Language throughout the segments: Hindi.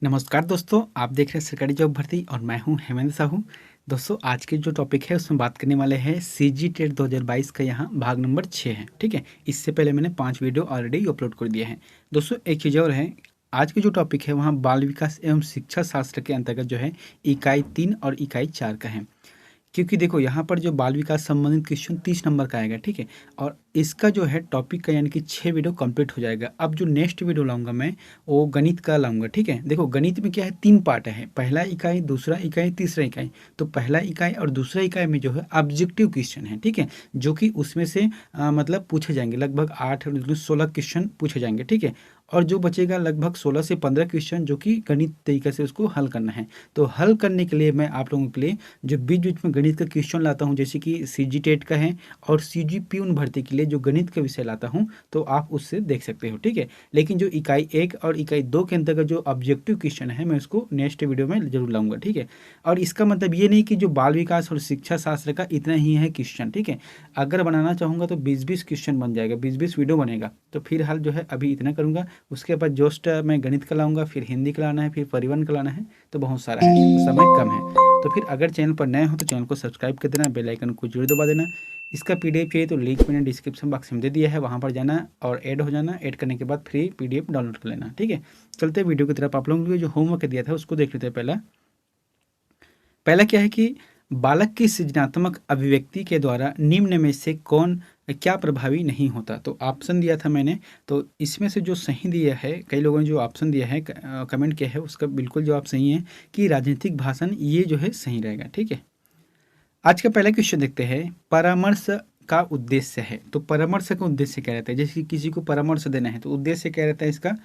नमस्कार दोस्तों, आप देख रहे हैं सरकारी जॉब भर्ती और मैं हूं हेमंत साहू। दोस्तों, आज के जो टॉपिक है उसमें बात करने वाले हैं सीजी टेट 2022 का यहाँ भाग नंबर 6 है। ठीक है, इससे पहले मैंने 5 वीडियो ऑलरेडी अपलोड कर दिए हैं। दोस्तों, एक चीज़ और है, आज के जो टॉपिक है वहाँ बाल विकास एवं शिक्षा शास्त्र के अंतर्गत जो है इकाई 3 और इकाई 4 का है। क्योंकि देखो यहाँ पर जो बाल विकास संबंधित क्वेश्चन 30 नंबर का आएगा। ठीक है, और इसका जो है टॉपिक का यानी कि 6 वीडियो कंप्लीट हो जाएगा। अब जो नेक्स्ट वीडियो लाऊंगा मैं वो गणित का लाऊंगा। ठीक है, देखो गणित में क्या है, 3 पार्ट है, पहला इकाई, दूसरा इकाई, तीसरा इकाई। तो पहला इकाई और दूसरा इकाई में जो है ऑब्जेक्टिव क्वेश्चन है। ठीक है, जो कि उसमें से मतलब पूछे जाएंगे लगभग 8 और 16 क्वेश्चन पूछे जाएंगे। ठीक है, और जो बचेगा लगभग 16 से 15 क्वेश्चन जो कि गणित तरीके से उसको हल करना है। तो हल करने के लिए मैं आप लोगों के लिए जो बीच बीच में गणित का क्वेश्चन लाता हूं, जैसे कि सीजी टेट का है और सीजी प्यून भर्ती के लिए जो गणित का विषय लाता हूं, तो आप उससे देख सकते हो। ठीक है, लेकिन जो इकाई 1 और इकाई 2 के अंतर्गत जो ऑब्जेक्टिव क्वेश्चन है मैं उसको नेक्स्ट वीडियो में जरूर लाऊंगा। ठीक है, और इसका मतलब ये नहीं कि जो बाल विकास और शिक्षा शास्त्र का इतना ही है क्वेश्चन। ठीक है, अगर बनाना चाहूँगा तो 20-20 क्वेश्चन बन जाएगा, 20-20 वीडियो बनेगा। तो फिलहाल जो है अभी इतना करूँगा, उसके बाद जस्ट मैं गणित का लाऊंगा, फिर हिंदी का लाना है, फिर परिवहन का लाना है, तो बहुत सारा है, तो समय कम है। तो फिर अगर चैनल पर नए हो तो चैनल को सब्सक्राइब कर देना, बेल आइकन को जरूर दबा देना। इसका पीडीएफ चाहिए तो लिंक मैंने डिस्क्रिप्शन बॉक्स में दे दिया है, वहाँ पर जाना और ऐड हो जाना। ऐड करने के बाद फ्री पीडीएफ डाउनलोड कर लेना। ठीक है, चलते वीडियो की तरफ। आप लोगों को जो होमवर्क दिया था उसको देख लेते हैं। पहला पहला क्या है कि बालक की सृजनात्मक अभिव्यक्ति के द्वारा निम्न में से कौन क्या प्रभावी नहीं होता। तो ऑप्शन दिया था मैंने, तो इसमें से जो सही दिया है, कई लोगों ने जो ऑप्शन दिया है कमेंट किया है, उसका बिल्कुल जवाब सही है कि राजनीतिक भाषण, ये जो है सही रहेगा। ठीक है, आज का पहला क्वेश्चन देखते हैं, परामर्श का उद्देश्य है। तो परामर्श का उद्देश्य क्या रहता है, जैसे कि किसी को परामर्श देना है तो उद्देश्य क्या रहता है इसका।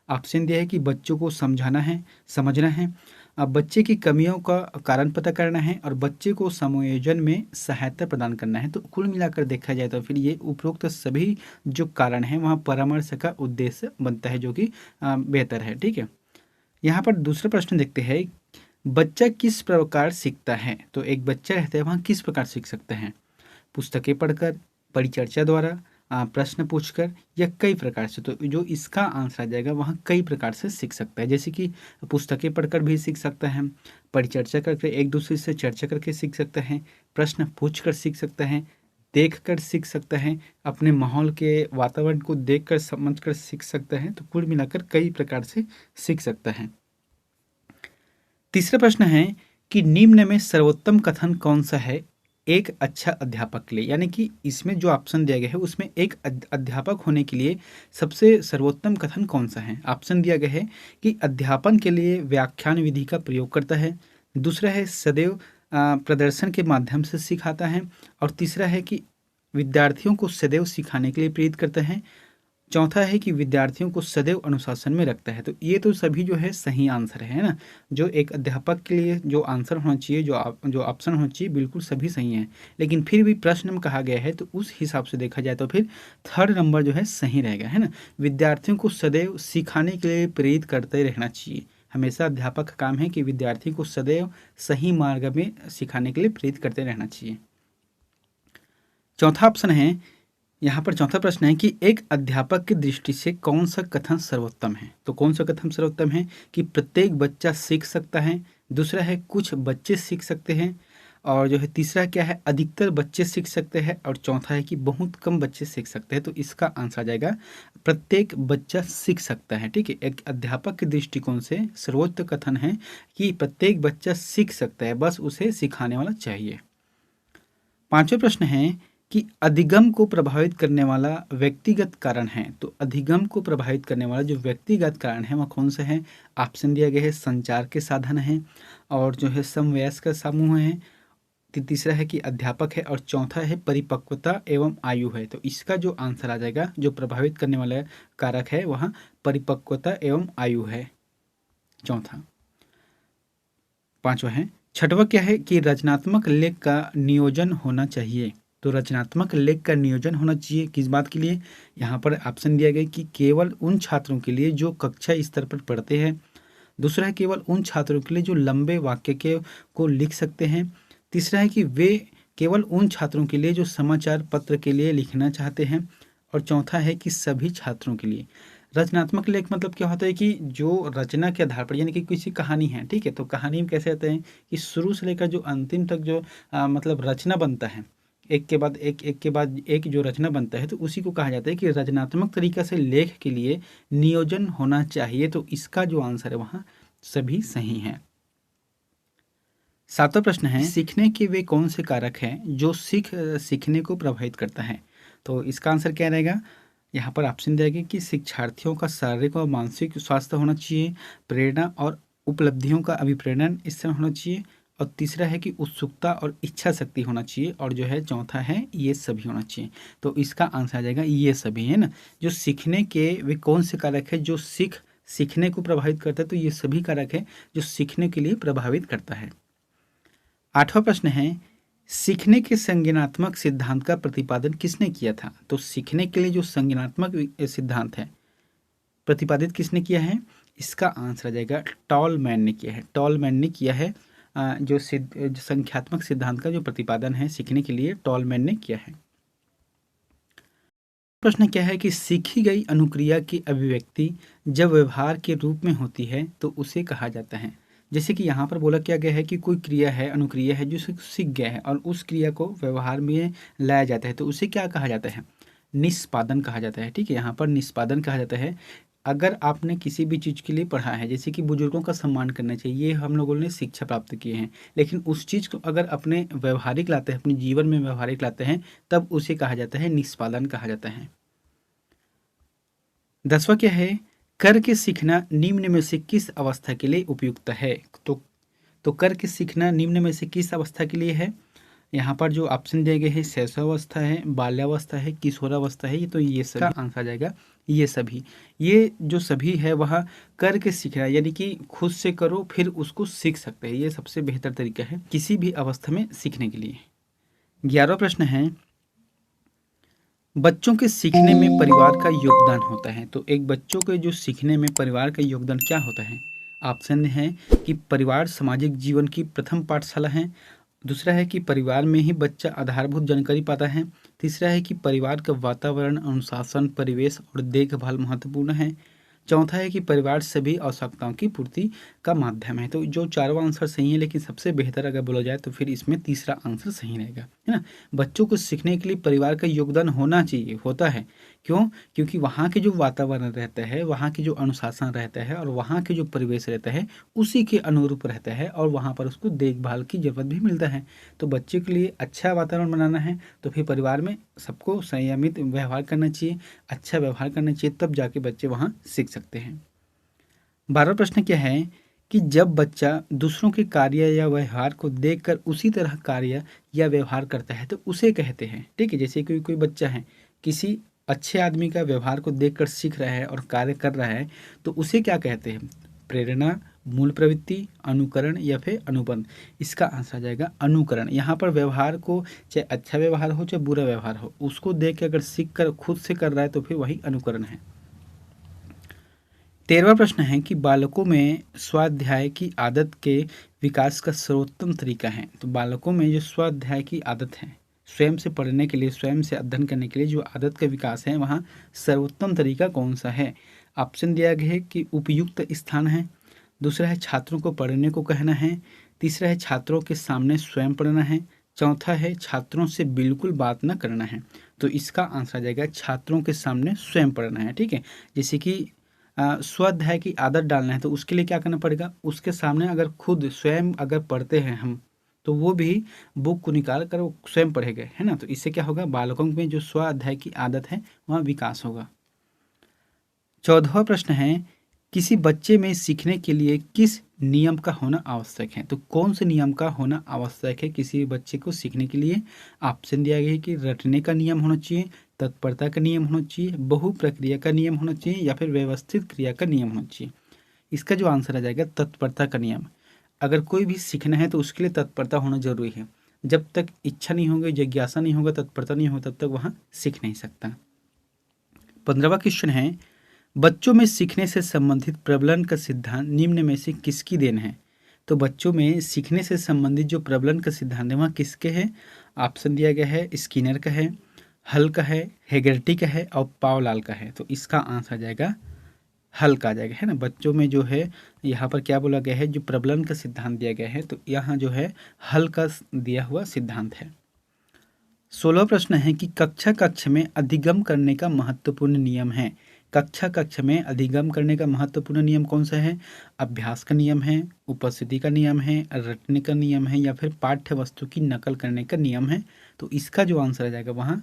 ऑप्शन दिया है कि बच्चों को समझाना है, समझना है, अब बच्चे की कमियों का कारण पता करना है और बच्चे को समायोजन में सहायता प्रदान करना है। तो कुल मिलाकर देखा जाए तो फिर ये उपरोक्त सभी जो कारण हैं वहाँ परामर्श का उद्देश्य बनता है, जो कि बेहतर है। ठीक है, यहाँ पर दूसरा प्रश्न देखते हैं, बच्चा किस प्रकार सीखता है। तो एक बच्चा रहता है वहाँ किस प्रकार सीख सकता है, पुस्तकें पढ़कर, परिचर्चा द्वारा, प्रश्न पूछकर, या कई प्रकार से। तो जो इसका आंसर आ जाएगा वहाँ कई प्रकार से सीख सकता है, जैसे कि पुस्तकें पढ़कर भी सीख सकता है, परिचर्चा करके एक दूसरे से चर्चा करके सीख सकता है, प्रश्न पूछ कर सीख सकता है, देख कर सीख सकता है, अपने माहौल के वातावरण को देख कर समझ कर सीख सकता है। तो कुल मिलाकर कई प्रकार से सीख सकता है। तीसरा प्रश्न है कि निम्न में सर्वोत्तम कथन कौन सा है एक अच्छा अध्यापक के लिए। यानी कि इसमें जो ऑप्शन दिया गया है उसमें एक अध्यापक होने के लिए सबसे सर्वोत्तम कथन कौन सा है। ऑप्शन दिया गया है कि अध्यापन के लिए व्याख्यान विधि का प्रयोग करता है, दूसरा है सदैव प्रदर्शन के माध्यम से सिखाता है, और तीसरा है कि विद्यार्थियों को सदैव सिखाने के लिए प्रेरित करता है, चौथा है कि विद्यार्थियों को सदैव अनुशासन में रखता है। तो ये तो सभी जो है सही आंसर है ना। जो एक अध्यापक के लिए जो आंसर होना चाहिए, जो ऑप्शन होना चाहिए, बिल्कुल सभी सही हैं। लेकिन फिर भी प्रश्न में कहा गया है तो उस हिसाब से देखा जाए तो फिर थर्ड नंबर जो है सही रहेगा, है ना। विद्यार्थियों को सदैव सिखाने के लिए प्रेरित करते रहना चाहिए। हमेशा अध्यापक का काम है कि विद्यार्थी को सदैव सही मार्ग में सिखाने के लिए प्रेरित करते रहना चाहिए। चौथा ऑप्शन है, यहाँ पर चौथा प्रश्न है कि एक अध्यापक की दृष्टि से कौन सा कथन सर्वोत्तम है। तो कौन सा कथन सर्वोत्तम है कि प्रत्येक बच्चा सीख सकता है, दूसरा है कुछ बच्चे सीख सकते हैं, और जो है तीसरा क्या है अधिकतर बच्चे सीख सकते हैं, और चौथा है कि बहुत कम बच्चे सीख सकते हैं। तो इसका आंसर आ जाएगा प्रत्येक बच्चा सीख सकता है। ठीक है, एक अध्यापक के दृष्टिकोण से सर्वोत्तम कथन है कि प्रत्येक बच्चा सीख सकता है, बस उसे सिखाने वाला चाहिए। पांचवें प्रश्न है कि अधिगम को प्रभावित करने वाला व्यक्तिगत कारण है। तो अधिगम को प्रभावित करने वाला जो व्यक्तिगत कारण है वह कौन सा है। ऑप्शन दिया गया है संचार के साधन है, और जो है समवयस्क समूह है, तीसरा है कि अध्यापक है, और चौथा है परिपक्वता एवं आयु है। तो इसका जो आंसर आ जाएगा, जो प्रभावित करने वाला कारक है वहाँ परिपक्वता एवं आयु है, चौथा। पांचवा है, छठवा क्या है कि रचनात्मक लेख का नियोजन होना चाहिए। तो रचनात्मक लेख का नियोजन होना चाहिए किस बात के लिए। यहाँ पर ऑप्शन दिया गया कि केवल उन छात्रों के लिए जो कक्षा स्तर पर पढ़ते हैं, दूसरा है केवल उन छात्रों के लिए जो लंबे वाक्य के को लिख सकते हैं, तीसरा है कि वे केवल उन छात्रों के लिए जो समाचार पत्र के लिए लिखना चाहते हैं, और चौथा है कि सभी छात्रों के लिए। रचनात्मक लेख मतलब क्या होता है कि जो रचना के आधार पर, यानी कि किसी कहानी है, ठीक है, तो कहानी में कैसे होते हैं कि शुरू से लेकर जो अंतिम तक जो मतलब रचना बनता है, एक के बाद एक के बाद एक जो रचना बनता है, तो उसी को कहा जाता है कि रचनात्मक तरीका से लेख के लिए नियोजन होना चाहिए। तो इसका जो आंसर है वहाँ सभी सही हैं। सातवां प्रश्न है, सीखने के वे कौन से कारक हैं जो सीखने को प्रभावित करता है। तो इसका आंसर क्या रहेगा, यहाँ पर ऑप्शन दिया गया कि शिक्षार्थियों का शारीरिक और मानसिक स्वास्थ्य होना चाहिए, प्रेरणा और उपलब्धियों का अभिप्रेरण इससे होना चाहिए, और तीसरा है कि उत्सुकता और इच्छा शक्ति होना चाहिए, और जो है चौथा है ये सभी होना चाहिए। तो इसका आंसर आ जाएगा ये सभी, है ना। जो सीखने के वे कौन से कारक है जो सीखने को प्रभावित करता है, तो ये सभी कारक है जो सीखने के लिए प्रभावित करता है। आठवां प्रश्न है, सीखने के संज्ञानात्मक सिद्धांत का प्रतिपादन किसने किया था। तो सीखने के लिए जो संज्ञानात्मक सिद्धांत है प्रतिपादित किसने किया है, इसका आंसर आ जाएगा टॉलमैन ने किया है। टॉलमैन ने किया है जो संख्यात्मक सिद्धांत का जो प्रतिपादन है सीखने के लिए टॉलमैन ने किया है। प्रश्न क्या है कि सीखी गई अनुक्रिया की अभिव्यक्ति जब व्यवहार के रूप में होती है तो उसे कहा जाता है। जैसे कि यहाँ पर बोला क्या गया है कि कोई क्रिया है, अनुक्रिया है जो सीख गया है और उस क्रिया को व्यवहार में लाया जाता है, तो उसे क्या कहा जाता है, निष्पादन कहा जाता है। ठीक है, यहाँ पर निष्पादन कहा जाता है। अगर आपने किसी भी चीज़ के लिए पढ़ा है, जैसे कि बुजुर्गों का सम्मान करना चाहिए, ये हम लोगों ने शिक्षा प्राप्त किए हैं, लेकिन उस चीज़ को अगर अपने व्यवहारिक लाते हैं, अपने जीवन में व्यवहारिक लाते हैं, तब उसे कहा जाता है निष्पादन कहा जाता है। 10वां क्या है, करके सीखना निम्न में से किस अवस्था के लिए उपयुक्त है। तो करके सीखना निम्न में से किस अवस्था के लिए है, यहाँ पर जो ऑप्शन दिए गए हैं शैशवावस्था है, बाल्यावस्था है, किशोरावस्था है, ये तो ये सभी आंसर आ जाएगा ये सभी। ये जो सभी है वह करके सीखना, यानी कि खुद से करो फिर उसको सीख सकते हैं, ये सबसे बेहतर तरीका है किसी भी अवस्था में सीखने के लिए। 11वां प्रश्न है, बच्चों के सीखने में परिवार का योगदान होता है। तो एक बच्चों के जो सीखने में परिवार का योगदान क्या होता है, ऑप्शन है कि परिवार सामाजिक जीवन की प्रथम पाठशाला है, दूसरा है कि परिवार में ही बच्चा आधारभूत जानकारी पाता है, तीसरा है कि परिवार का वातावरण, अनुशासन, परिवेश और देखभाल महत्वपूर्ण है, चौथा है कि परिवार सभी आवश्यकताओं की पूर्ति का माध्यम है। तो जो चारों आंसर सही है, लेकिन सबसे बेहतर अगर बोला जाए तो फिर इसमें तीसरा आंसर सही रहेगा, है ना। बच्चों को सीखने के लिए परिवार का योगदान होना चाहिए, होता है। क्यों, क्योंकि वहाँ के जो वातावरण रहता है, वहाँ की जो अनुशासन रहता है और वहाँ के जो परिवेश रहता है उसी के अनुरूप रहता है, और वहाँ पर उसको देखभाल की जरूरत भी मिलता है। तो बच्चे के लिए अच्छा वातावरण बनाना है तो फिर परिवार में सबको संयमित व्यवहार करना चाहिए, अच्छा व्यवहार करना चाहिए, तब जाके बच्चे वहाँ सीख सकते हैं। 12वां प्रश्न क्या है कि जब बच्चा दूसरों के कार्य या व्यवहार को देखकर उसी तरह कार्य या व्यवहार करता है तो उसे कहते हैं। ठीक है, जैसे कोई कोई बच्चा है किसी अच्छे आदमी का व्यवहार को देखकर सीख रहा है और कार्य कर रहा है, तो उसे क्या कहते हैं, प्रेरणा, मूल प्रवृत्ति, अनुकरण या फिर अनुबंध। इसका आंसर आ जाएगा अनुकरण। यहाँ पर व्यवहार को, चाहे अच्छा व्यवहार हो चाहे बुरा व्यवहार हो, उसको देख के अगर सीख कर खुद से कर रहा है तो फिर वही अनुकरण है। 13वां प्रश्न है कि बालकों में स्वाध्याय की आदत के विकास का सर्वोत्तम तरीका है। तो बालकों में जो स्वाध्याय की आदत है, स्वयं से पढ़ने के लिए, स्वयं से अध्ययन करने के लिए जो आदत का विकास है, वहाँ सर्वोत्तम तरीका कौन सा है। ऑप्शन दिया गया है कि उपयुक्त स्थान है, दूसरा है छात्रों को पढ़ने को कहना है, तीसरा है छात्रों के सामने स्वयं पढ़ना है, चौथा है छात्रों से बिल्कुल बात न करना है। तो इसका आंसर आ जाएगा छात्रों के सामने स्वयं पढ़ना है। ठीक है, जैसे कि स्वाध्याय की आदत डालना है तो उसके लिए क्या करना पड़ेगा, उसके सामने अगर खुद स्वयं अगर पढ़ते हैं हम, तो वो भी बुक को निकाल कर वो स्वयं पढ़ेगा, है ना। तो इससे क्या होगा, बालकों में जो स्वाध्याय की आदत है वहाँ विकास होगा। 14वां प्रश्न है, किसी बच्चे में सीखने के लिए किस नियम का होना आवश्यक है। तो कौन से नियम का होना आवश्यक है किसी बच्चे को सीखने के लिए। ऑप्शन दिया गया है कि रटने का नियम होना चाहिए, तत्परता का नियम होना चाहिए, बहु प्रक्रिया का नियम होना चाहिए या फिर व्यवस्थित क्रिया का नियम होना चाहिए। इसका जो आंसर आ जाएगा तत्परता का नियम। अगर कोई भी सीखना है तो उसके लिए तत्परता होना जरूरी है। जब तक इच्छा नहीं होगी, जिज्ञासा नहीं होगा, तत्परता नहीं होगा, तब तक वहाँ सीख नहीं सकता। 15वां क्वेश्चन है, बच्चों में सीखने से संबंधित प्रबलन का सिद्धांत निम्न में से किसकी देन है। तो बच्चों में सीखने से संबंधित जो प्रबलन का सिद्धांत है वहाँ किसके है। ऑप्शन दिया गया है स्किनर का है, हल का है, हेगर्टी का है और पावलाल का है। तो इसका आंसर आ जाएगा हल्क आ जाएगा, है ना। बच्चों में जो है यहाँ पर क्या बोला गया है, जो प्रबलन का सिद्धांत दिया गया है, तो यहाँ जो है हल का दिया हुआ सिद्धांत है। 16वां प्रश्न है कि कक्षा कक्ष में अधिगम करने का महत्वपूर्ण नियम है। कक्षा कक्ष में अधिगम करने का महत्वपूर्ण नियम कौन सा है? अभ्यास का नियम है, उपस्थिति का नियम है, रटने का नियम है, या फिर पाठ्य वस्तु की नकल करने का नियम है। तो इसका जो आंसर आ जाएगा वहाँ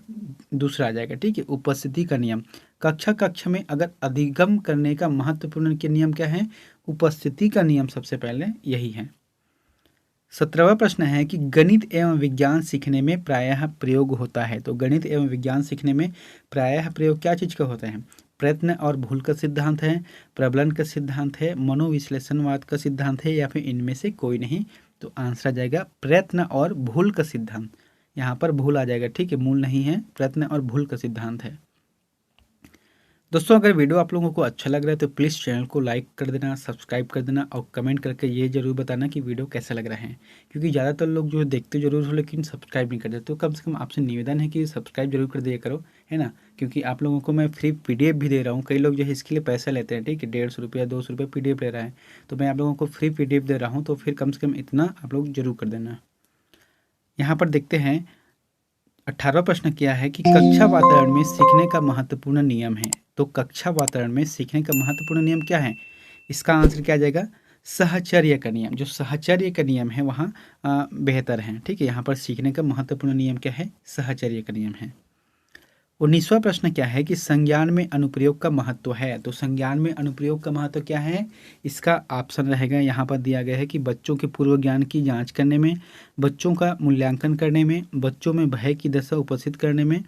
दूसरा आ जाएगा, ठीक है, उपस्थिति का नियम। कक्षा कक्ष में अगर अधिगम करने का महत्वपूर्ण के नियम क्या है? उपस्थिति का नियम सबसे पहले यही है। 17वां प्रश्न है कि गणित एवं विज्ञान सीखने में प्रायः प्रयोग होता है। तो गणित एवं विज्ञान सीखने में प्रायः प्रयोग क्या चीज़ का होता है? प्रयत्न और भूल का सिद्धांत है, प्रबलन का सिद्धांत है, मनोविश्लेषणवाद का सिद्धांत है, या फिर इनमें से कोई नहीं। तो आंसर आ जाएगा प्रयत्न और भूल का सिद्धांत। यहाँ पर भूल आ जाएगा, ठीक है, मूल नहीं है, प्रयत्न और भूल का सिद्धांत है। दोस्तों, अगर वीडियो आप लोगों को अच्छा लग रहा है तो प्लीज़ चैनल को लाइक कर देना, सब्सक्राइब कर देना और कमेंट करके ये ज़रूर बताना कि वीडियो कैसा लग रहा है, क्योंकि ज़्यादातर लोग जो देखते ज़रूर हो लेकिन सब्सक्राइब नहीं करते। तो कम से कम आपसे निवेदन है कि सब्सक्राइब जरूर कर दिया करो, है ना, क्योंकि आप लोगों को मैं फ्री PDF भी दे रहा हूँ। कई लोग जो है इसके लिए पैसा लेते हैं, ठीक है, 150 रुपया 200 रुपये PDF ले रहा है, तो मैं आप लोगों को फ्री PDF दे रहा हूँ, तो फिर कम से कम इतना आप लोग जरूर कर देना। यहाँ पर देखते हैं 18वां प्रश्न क्या है कि कक्षा वातावरण में सीखने का महत्वपूर्ण नियम है। तो कक्षा वातावरण में सीखने का महत्वपूर्ण नियम क्या है? इसका आंसर क्या आ जाएगा? साहचर्य का नियम। जो साहचर्य का नियम है वहाँ बेहतर है, ठीक है। यहाँ पर सीखने का महत्वपूर्ण नियम क्या है? साहचर्य का नियम है। 19वां प्रश्न क्या है कि संज्ञान में अनुप्रयोग का महत्व है। तो संज्ञान में अनुप्रयोग का महत्व क्या है? इसका ऑप्शन रहेगा, यहाँ पर दिया गया है कि बच्चों के पूर्व ज्ञान की जांच करने में, बच्चों का मूल्यांकन करने में, बच्चों में भय की दशा उपस्थित करने में,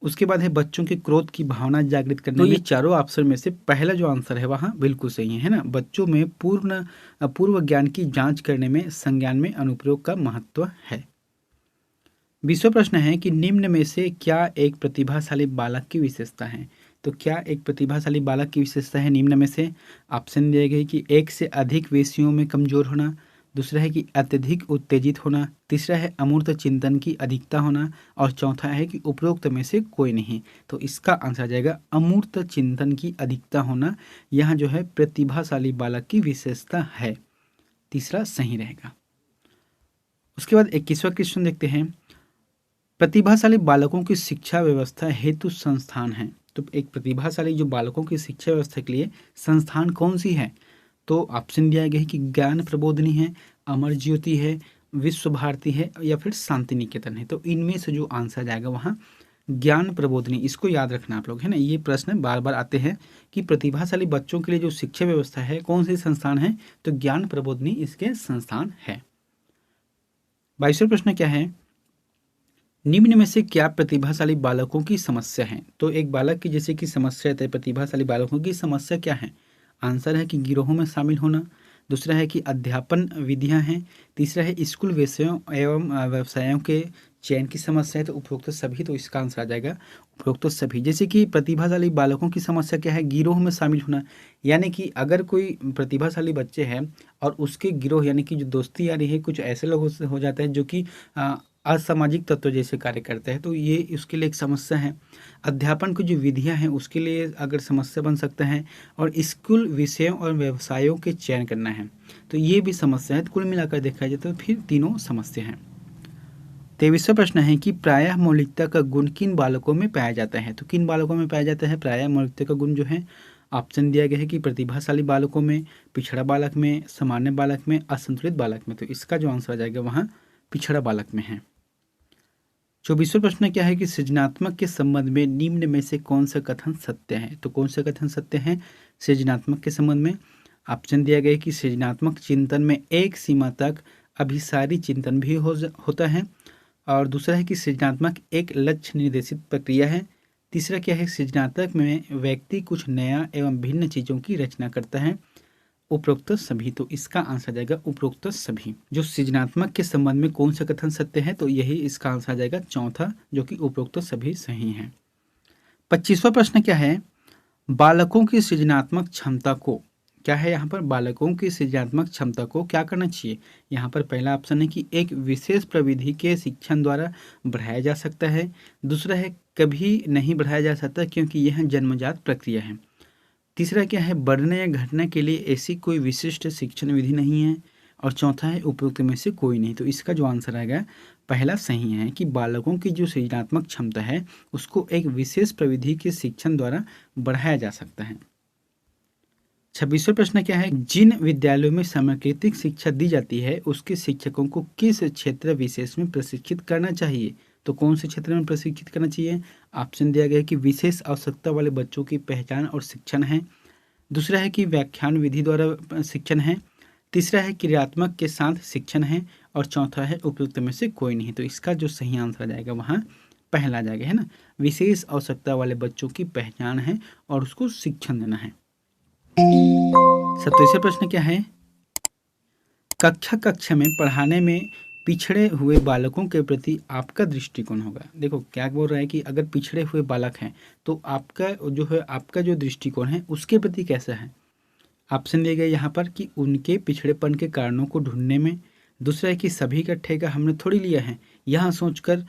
उसके बाद है बच्चों के क्रोध की भावना जागृत करने में। तो ये चारों ऑप्शन में से पहला जो आंसर है वहाँ बिल्कुल सही है ना। बच्चों में पूर्व ज्ञान की जांच करने में संज्ञान में अनुप्रयोग का महत्व है। 20वां प्रश्न है कि निम्न में से क्या एक प्रतिभाशाली बालक की विशेषता है। तो क्या एक प्रतिभाशाली बालक की विशेषता है निम्न में से? ऑप्शन दिए गए कि एक से अधिक विषयों में कमजोर होना, दूसरा है कि अत्यधिक उत्तेजित होना, तीसरा है अमूर्त चिंतन की अधिकता होना, और चौथा है कि उपरोक्त में से कोई नहीं। तो इसका आंसर आ जाएगा अमूर्त चिंतन की अधिकता होना। यह जो है प्रतिभाशाली बालक की विशेषता है, तीसरा सही रहेगा। उसके बाद 21वां क्वेश्चन देखते हैं, प्रतिभाशाली बालकों की शिक्षा व्यवस्था हेतु संस्थान है। तो एक प्रतिभाशाली जो बालकों की शिक्षा व्यवस्था के लिए संस्थान कौन सी है? तो ऑप्शन दिया गया है कि ज्ञान प्रबोधिनी है, अमर ज्योति है, विश्व भारती है, या फिर शांति निकेतन है। तो इनमें से जो आंसर जाएगा वहाँ ज्ञान प्रबोधिनी। इसको याद रखना आप लोग, है ना। ये प्रश्न बार बार आते हैं कि प्रतिभाशाली बच्चों के लिए जो शिक्षा व्यवस्था है कौन सी संस्थान है? तो ज्ञान प्रबोधिनी इसके संस्थान है। 22वां प्रश्न क्या है, निम्न में से क्या प्रतिभाशाली बालकों की समस्या है? तो एक बालक की जैसे कि समस्या है, प्रतिभाशाली बालकों की समस्या क्या है? आंसर है कि गिरोहों में शामिल होना, दूसरा है कि अध्यापन विधियां हैं, तीसरा है स्कूल विषयों एवं व्यवसायों के चयन की समस्या है, तो उपरोक्त सभी। तो इसका आंसर आ जाएगा उपरोक्त सभी। जैसे कि प्रतिभाशाली बालकों की समस्या क्या है? गिरोह में शामिल होना, यानी कि अगर कोई प्रतिभाशाली बच्चे हैं और उसके गिरोह यानी कि जो दोस्ती यारी है कुछ ऐसे लोगों से हो जाता है जो कि असामाजिक तत्व जैसे कार्य करते हैं, तो ये उसके लिए एक समस्या है। अध्यापन की जो विधियां हैं उसके लिए अगर समस्या बन सकता है, और स्कूल विषयों और व्यवसायों के चयन करना है, तो ये भी समस्या है। तो कुल मिलाकर देखा जाए तो फिर तीनों समस्या हैं। 23वां प्रश्न है कि प्रायः मौलिकता का गुण किन बालकों में पाया जाता है? तो किन बालकों में पाया जाता है प्रायः मौलिकता का गुण? जो है ऑप्शन दिया गया है कि प्रतिभाशाली बालकों में, पिछड़ा बालक में, सामान्य बालक में, असंतुलित बालक में। तो इसका जो आंसर आ जाएगा वहाँ पिछड़ा बालक में है। 24वां प्रश्न क्या है कि सृजनात्मक के संबंध में निम्न में से कौन सा कथन सत्य है? तो कौन सा कथन सत्य है सृजनात्मक के संबंध में? ऑप्शन दिया गया है कि सृजनात्मक चिंतन में एक सीमा तक अभिसारी चिंतन भी होता है, और दूसरा है कि सृजनात्मक एक लक्ष्य निर्देशित प्रक्रिया है, तीसरा क्या है सृजनात्मक में व्यक्ति कुछ नया एवं भिन्न चीज़ों की रचना करता है, उपरोक्त सभी। तो इसका आंसर जाएगा उपरोक्त सभी। जो सृजनात्मक के संबंध में कौन सा कथन सत्य है? तो यही इसका आंसर जाएगा चौथा, जो कि उपरोक्त सभी सही है। 25वां प्रश्न क्या है, बालकों की सृजनात्मक क्षमता को क्या है? यहाँ पर बालकों की सृजनात्मक क्षमता को क्या करना चाहिए? यहाँ पर पहला ऑप्शन है कि एक विशेष प्रविधि के शिक्षण द्वारा बढ़ाया जा सकता है, दूसरा है कभी नहीं बढ़ाया जा सकता क्योंकि यह जन्मजात प्रक्रिया है, तीसरा क्या है, बढ़ने या घटने के लिए ऐसी कोई विशिष्ट शिक्षण विधि नहीं है। और चौथा है उपयुक्त में से कोई नहीं। तो इसका जो आंसर आएगा पहला सही है कि बालकों की जो सृजनात्मक क्षमता है उसको एक विशेष प्रविधि के शिक्षण द्वारा बढ़ाया जा सकता है। 26वां प्रश्न क्या है, जिन विद्यालयों में समकीकृत शिक्षा दी जाती है उसके शिक्षकों को किस क्षेत्र विशेष में प्रशिक्षित करना चाहिए। तो कौन से क्षेत्र में प्रशिक्षित करना चाहिए। ऑप्शन दिया गया है कि विशेष आवश्यकता वाले बच्चों की पहचान और शिक्षण है। दूसरा है कि व्याख्यान विधि द्वारा शिक्षण है। तीसरा है क्रियात्मक के साथ शिक्षण है। और चौथा है उपयुक्त में से कोई नहीं। तो इसका जो सही आंसर आ जाएगा वहाँ पहला आ जाएगा, है ना। विशेष आवश्यकता वाले बच्चों की पहचान है और उसको शिक्षण देना है। 27वां प्रश्न क्या है, कक्षा में पढ़ाने में पिछड़े हुए बालकों के प्रति आपका दृष्टिकोण होगा। देखो क्या बोल रहा है कि अगर पिछड़े हुए बालक हैं तो आपका जो दृष्टिकोण है उसके प्रति कैसा है। ऑप्शन दिए गए यहाँ पर कि उनके पिछड़ेपन के कारणों को ढूंढने में। दूसरा है कि सभी इकट्ठे का हमने थोड़ी लिया है, यहाँ सोचकर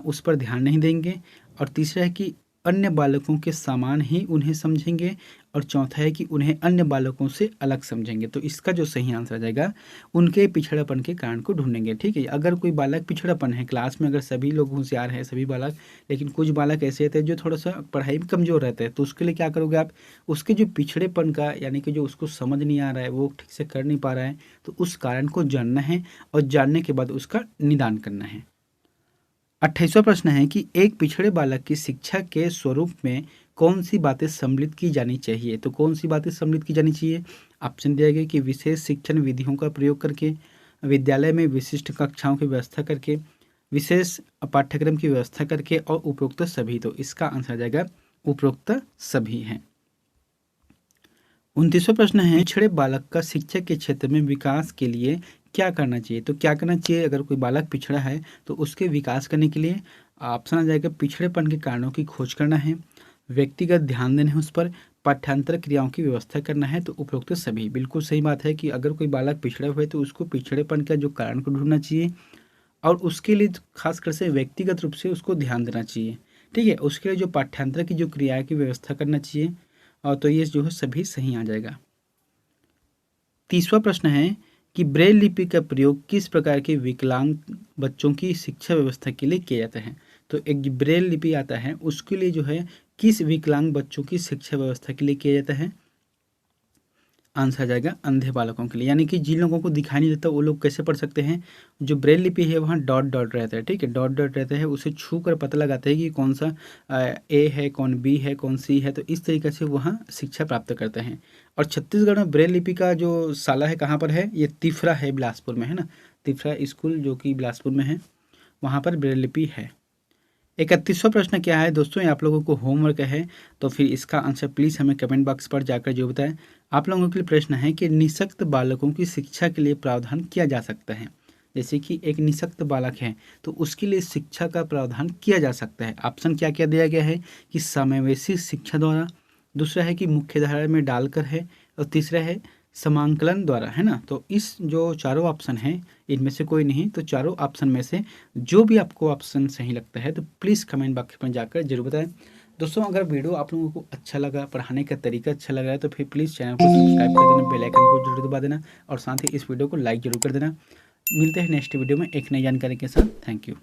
उस पर ध्यान नहीं देंगे। और तीसरा है कि अन्य बालकों के समान ही उन्हें समझेंगे। और चौथा है कि उन्हें अन्य बालकों से अलग समझेंगे। तो इसका जो सही आंसर आ जाएगा उनके पिछड़ापन के कारण को ढूंढेंगे। ठीक है, अगर कोई बालक पिछड़ापन है क्लास में, अगर सभी लोग होशियार हैं सभी बालक, लेकिन कुछ बालक ऐसे रहते हैं जो थोड़ा सा पढ़ाई में कमज़ोर रहते हैं, तो उसके लिए क्या करोगे आप, उसके जो पिछड़ेपन का यानी कि जो उसको समझ नहीं आ रहा है, वो ठीक से कर नहीं पा रहा है, तो उस कारण को जानना है और जानने के बाद उसका निदान करना है। 28वां प्रश्न है कि एक पिछड़े बालक की शिक्षा के स्वरूप में कौन सी बातें सम्मिलित की जानी चाहिए। तो कौन सी बातें सम्मिलित की जानी चाहिए। ऑप्शन दिया गया कि विशेष शिक्षण विधियों का प्रयोग करके, विद्यालय में विशिष्ट कक्षाओं की व्यवस्था करके, विशेष पाठ्यक्रम की व्यवस्था करके और उपरोक्त सभी। तो इसका आंसर आ जाएगा उपरोक्त सभी है। 29वां प्रश्न है, पिछड़े बालक का शिक्षा के क्षेत्र में विकास के लिए क्या करना चाहिए। तो क्या करना चाहिए, अगर कोई बालक पिछड़ा है तो उसके विकास करने के लिए ऑप्शन आ जाएगा पिछड़ेपन के कारणों की खोज करना है, व्यक्तिगत ध्यान देना है उस पर, पाठ्यांतर क्रियाओं की व्यवस्था करना है। तो उपरोक्त सभी बिल्कुल सही बात है कि अगर कोई बालक पिछड़ा हुआ है तो उसको पिछड़ेपन का जो कारण को ढूंढना चाहिए और उसके लिए खासकर से व्यक्तिगत रूप से उसको ध्यान देना चाहिए। ठीक है, उसके लिए जो पाठ्यांतर की जो क्रिया की व्यवस्था करना चाहिए। और तो ये जो है सभी सही आ जाएगा। 30वां प्रश्न है कि ब्रेल लिपि का प्रयोग किस प्रकार के विकलांग बच्चों की शिक्षा व्यवस्था के लिए किया जाता है। तो एक जो ब्रेल लिपि आता है उसके लिए जो है किस विकलांग बच्चों की शिक्षा व्यवस्था के लिए किया जाता है। आंसर आ जाएगा अंधे बालकों के लिए, यानी कि जिन लोगों को दिखाई नहीं देता वो लोग कैसे पढ़ सकते हैं। जो ब्रेल लिपि है वहाँ डॉट डॉट रहता है। ठीक है, डॉट डॉट रहता है, उसे छू कर पता लगाते हैं कि कौन सा ए है, कौन बी है, कौन सी है। तो इस तरीके से वहाँ शिक्षा प्राप्त करते हैं। और छत्तीसगढ़ में ब्रेल लिपि का जो शाला है कहाँ पर है, ये तिफरा है, बिलासपुर में है ना। तिफरा स्कूल जो कि बिलासपुर में है, वहाँ पर ब्रेल लिपि है। 31वां प्रश्न क्या है दोस्तों, ये आप लोगों को होमवर्क है, तो फिर इसका आंसर प्लीज़ हमें कमेंट बॉक्स पर जाकर जो बताएं। आप लोगों के लिए प्रश्न है कि निःशक्त बालकों की शिक्षा के लिए प्रावधान किया जा सकता है। जैसे कि एक निःशक्त बालक है तो उसके लिए शिक्षा का प्रावधान किया जा सकता है। ऑप्शन क्या क्या दिया गया है कि समावेशी शिक्षा द्वारा, दूसरा है कि मुख्यधारा में डालकर है, और तीसरा है समांकलन द्वारा, है ना। तो इस जो चारों ऑप्शन हैं इनमें से कोई नहीं, तो चारों ऑप्शन में से जो भी आपको ऑप्शन सही लगता है तो प्लीज़ कमेंट बॉक्स में जाकर जरूर बताएं। दोस्तों अगर वीडियो आप लोगों को अच्छा लगा, पढ़ाने का तरीका अच्छा लग रहा है तो फिर प्लीज़ चैनल को सब्सक्राइब कर देना, बेल आइकन को जरूर दबा देना और साथ ही इस वीडियो को लाइक जरूर कर देना। मिलते हैं नेक्स्ट वीडियो में एक नई जानकारी के साथ। Thank you.